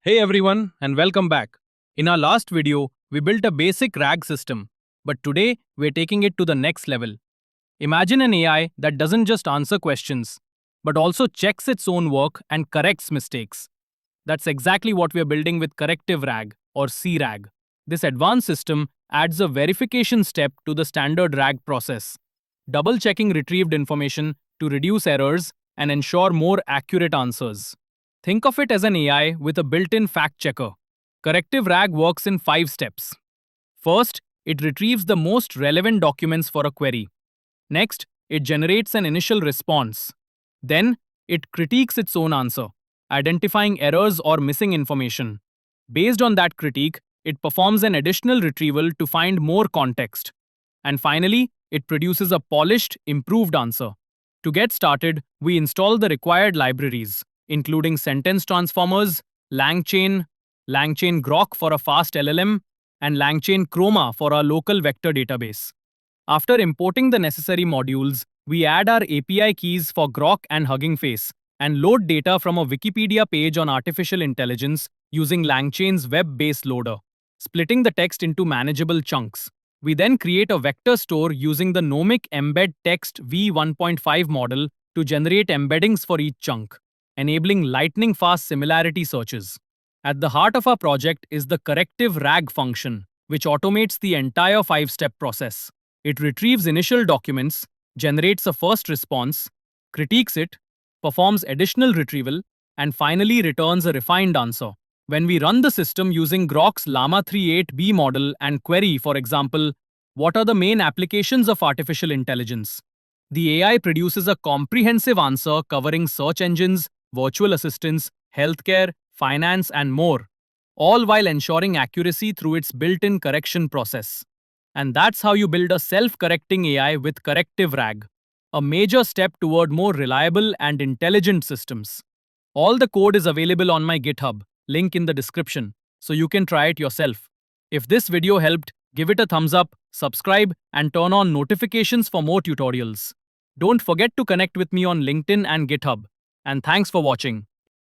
Hey everyone, and welcome back. In our last video, we built a basic RAG system, but today we're taking it to the next level. Imagine an AI that doesn't just answer questions, but also checks its own work and corrects mistakes. That's exactly what we're building with Corrective RAG or CRAG. This advanced system adds a verification step to the standard RAG process, double checking retrieved information to reduce errors and ensure more accurate answers. Think of it as an AI with a built in fact checker. Corrective RAG works in 5 steps. First, it retrieves the most relevant documents for a query. Next, it generates an initial response. Then, it critiques its own answer, identifying errors or missing information. Based on that critique, it performs an additional retrieval to find more context. And finally, it produces a polished, improved answer. To get started, we install the required libraries, including sentence transformers, LangChain, LangChain Grok for a fast LLM, and LangChain Chroma for our local vector database. After importing the necessary modules, we add our API keys for Grok and Hugging Face and load data from a Wikipedia page on artificial intelligence using LangChain's web-based loader, splitting the text into manageable chunks. We then create a vector store using the Nomic Embed Text v1.5 model to generate embeddings for each chunk, enabling lightning-fast similarity searches. At the heart of our project is the corrective RAG function, which automates the entire 5 step process. It retrieves initial documents, generates a first response, critiques it, performs additional retrieval, and finally returns a refined answer. When we run the system using Grok's Llama 3.8b model and query, for example, what are the main applications of artificial intelligence? The AI produces a comprehensive answer covering search engines, virtual assistants, healthcare, finance, and more, all while ensuring accuracy through its built-in correction process. And that's how you build a self-correcting AI with corrective RAG, a major step toward more reliable and intelligent systems. All the code is available on my GitHub, link in the description, so you can try it yourself. If this video helped, give it a thumbs up, subscribe, and turn on notifications for more tutorials. Don't forget to connect with me on LinkedIn and GitHub. And thanks for watching.